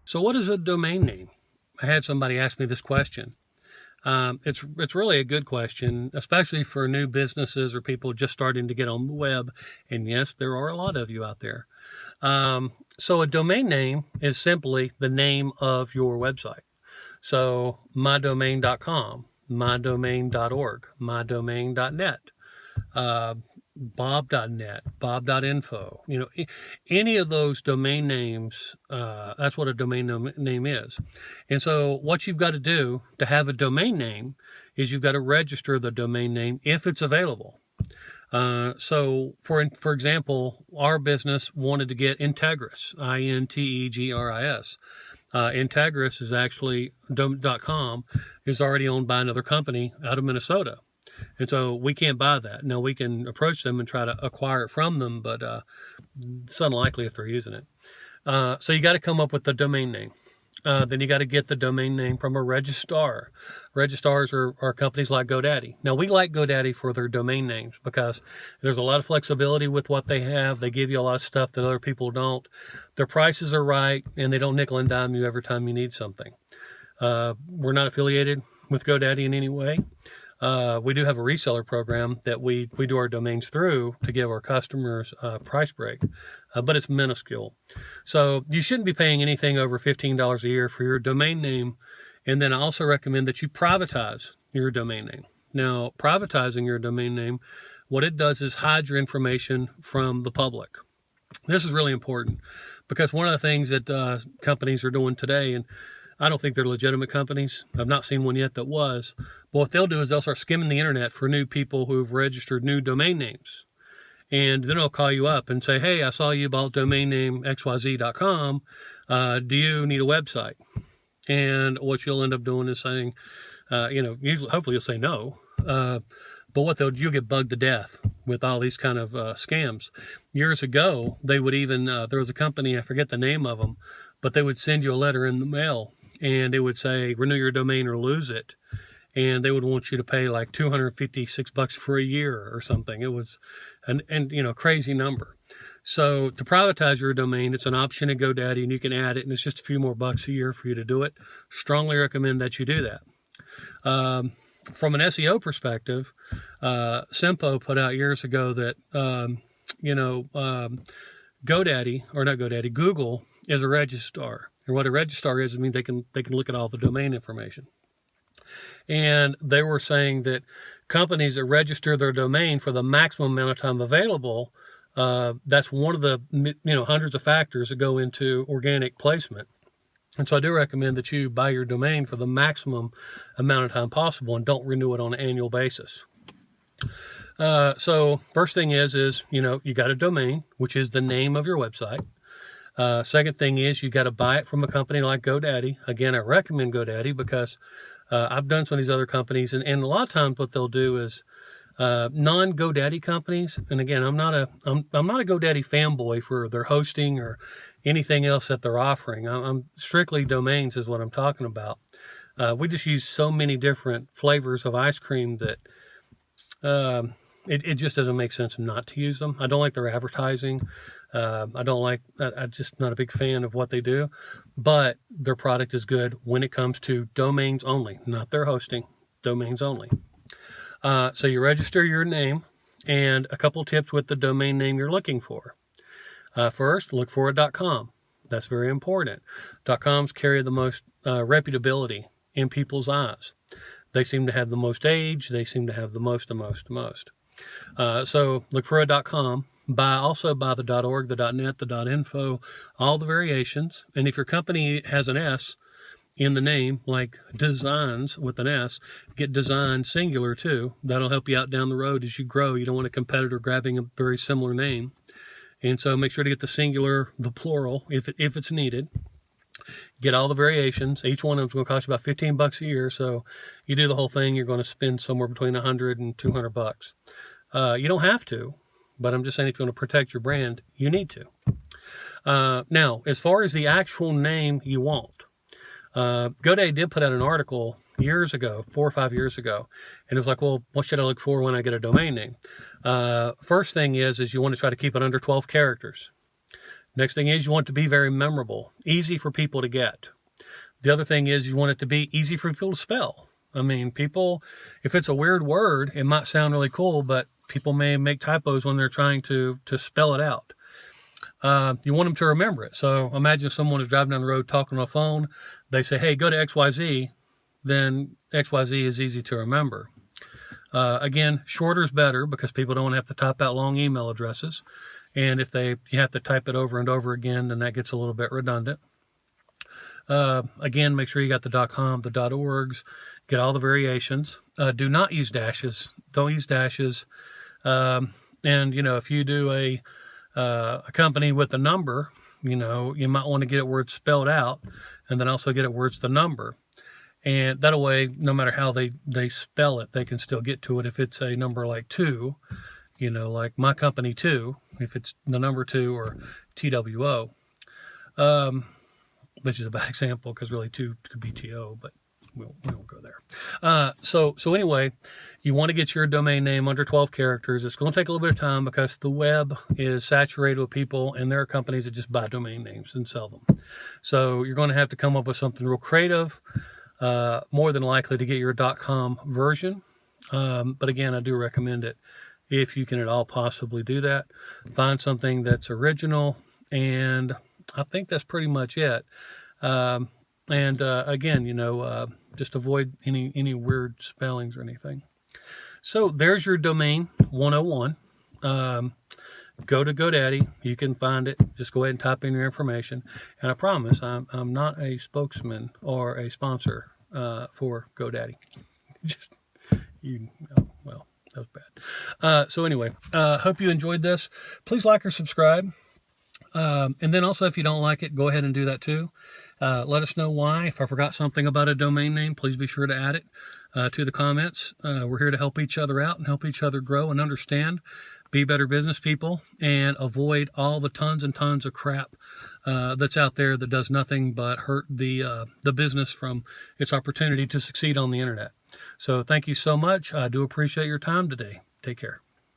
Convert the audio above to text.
So what is a domain name? I had somebody ask me this question. It's really a good question, especially for new businesses or people just starting to get on the web. And yes, there are a lot of you out there. So a domain name is simply the name of your website. So mydomain.com, mydomain.org, mydomain.net, bob.net, bob.info, any of those domain names, that's what a domain name is. And so what you've got to do to have a domain name is you've got to register the domain name if it's available. So for example, our business wanted to get Integris, Integris. Integris is actually .com is already owned by another company out of Minnesota. And so we can't buy that. Now we can approach them and try to acquire it from them, but it's unlikely if they're using it. So you got to come up with the domain name. Then you got to get the domain name from a registrar. Registrars are companies like GoDaddy. Now we like GoDaddy for their domain names because there's a lot of flexibility with what they have. They give you a lot of stuff that other people don't. Their prices are right, and they don't nickel and dime you every time you need something. We're not affiliated with GoDaddy in any way. We do have a reseller program that we do our domains through to give our customers a price break, but it's minuscule. So you shouldn't be paying anything over $15 a year for your domain name. And then I also recommend that you privatize your domain name. Now, privatizing your domain name, what it does is hide your information from the public. This is really important because one of the things that companies are doing today, and I don't think they're legitimate companies. I've not seen one yet that was. But what they'll do is they'll start skimming the internet for new people who've registered new domain names. And then they'll call you up and say, hey, I saw you bought domain name xyz.com. Do you need a website? And what you'll end up doing is saying, hopefully you'll say no. But you'll get bugged to death with all these kind of scams. Years ago, they would even, there was a company, I forget the name of them, but they would send you a letter in the mail. And it would say, renew your domain or lose it. And they would want you to pay like $256 for a year or something. It was a crazy number. So to privatize your domain, it's an option at GoDaddy, and you can add it, and it's just a few more bucks a year for you to do it. Strongly recommend that you do that. From an SEO perspective, Simpo put out years ago that, Google is a registrar. And what a registrar is, they can look at all the domain information. And they were saying that companies that register their domain for the maximum amount of time available, that's one of the hundreds of factors that go into organic placement. And so I do recommend that you buy your domain for the maximum amount of time possible and don't renew it on an annual basis. So first thing is you got a domain, which is the name of your website. Second thing is you got to buy it from a company like GoDaddy. Again, I recommend GoDaddy because I've done some of these other companies, and a lot of times what they'll do is non-GoDaddy companies. And again, I'm not a GoDaddy fanboy for their hosting or anything else that they're offering. I'm strictly domains is what I'm talking about. We just use so many different flavors of ice cream that it just doesn't make sense not to use them. I don't like their advertising. I'm just not a big fan of what they do, but their product is good when it comes to domains only, not their hosting, domains only. So you register your name, and a couple tips with the domain name you're looking for. First, look for a .com. That's very important. .coms carry the most reputability in people's eyes. They seem to have the most age. They seem to have the most. So look for a .com. Also buy the .org, the .net, the .info, all the variations. And if your company has an S in the name, like designs with an S, get design singular too. That'll help you out down the road as you grow. You don't want a competitor grabbing a very similar name. And so make sure to get the singular, the plural, if it's needed. Get all the variations. Each one of them is going to cost you about $15 a year. So you do the whole thing, you're going to spend somewhere between $100 and $200. You don't have to. But I'm just saying, if you want to protect your brand, you need to. Now, as far as the actual name you want, GoDaddy did put out an article years ago, 4 or 5 years ago, and it was like, well, what should I look for when I get a domain name? First thing is you want to try to keep it under 12 characters. Next thing is you want it to be very memorable, easy for people to get. The other thing is you want it to be easy for people to spell. I mean, people, if it's a weird word, it might sound really cool, but people may make typos when they're trying to spell it out. You want them to remember it. So imagine if someone is driving down the road talking on a phone, they say, hey, go to XYZ, then XYZ is easy to remember. Again, shorter is better because people don't have to type out long email addresses. And if you have to type it over and over again, then that gets a little bit redundant. Again, make sure you got the .com, the .orgs, get all the variations. Do not use dashes. Don't use dashes. And, if you do a company with a number, you might want to get it where it's spelled out and then also get it where it's the number. And that way, no matter how they spell it, they can still get to it. If it's a number like 2, like my company 2, if it's the number 2 or TWO, which is a bad example because really 2 could be TO, but we won't go there. So anyway, you want to get your domain name under 12 characters. It's going to take a little bit of time because the web is saturated with people, and there are companies that just buy domain names and sell them. So you're going to have to come up with something real creative, more than likely to get your .com version. But again, I do recommend it if you can at all possibly do that. Find something that's original, and I think that's pretty much it. Again, just avoid any weird spellings or anything. So there's your domain 101. Go to GoDaddy. You can find it. Just go ahead and type in your information. And I promise I'm not a spokesman or a sponsor for GoDaddy. Well, that was bad. So anyway, hope you enjoyed this. Please like or subscribe. And then also, if you don't like it, go ahead and do that too. Let us know why. If I forgot something about a domain name, please be sure to add it to the comments. We're here to help each other out and help each other grow and understand, be better business people, and avoid all the tons and tons of crap that's out there that does nothing but hurt the business from its opportunity to succeed on the internet. So thank you so much. I do appreciate your time today. Take care.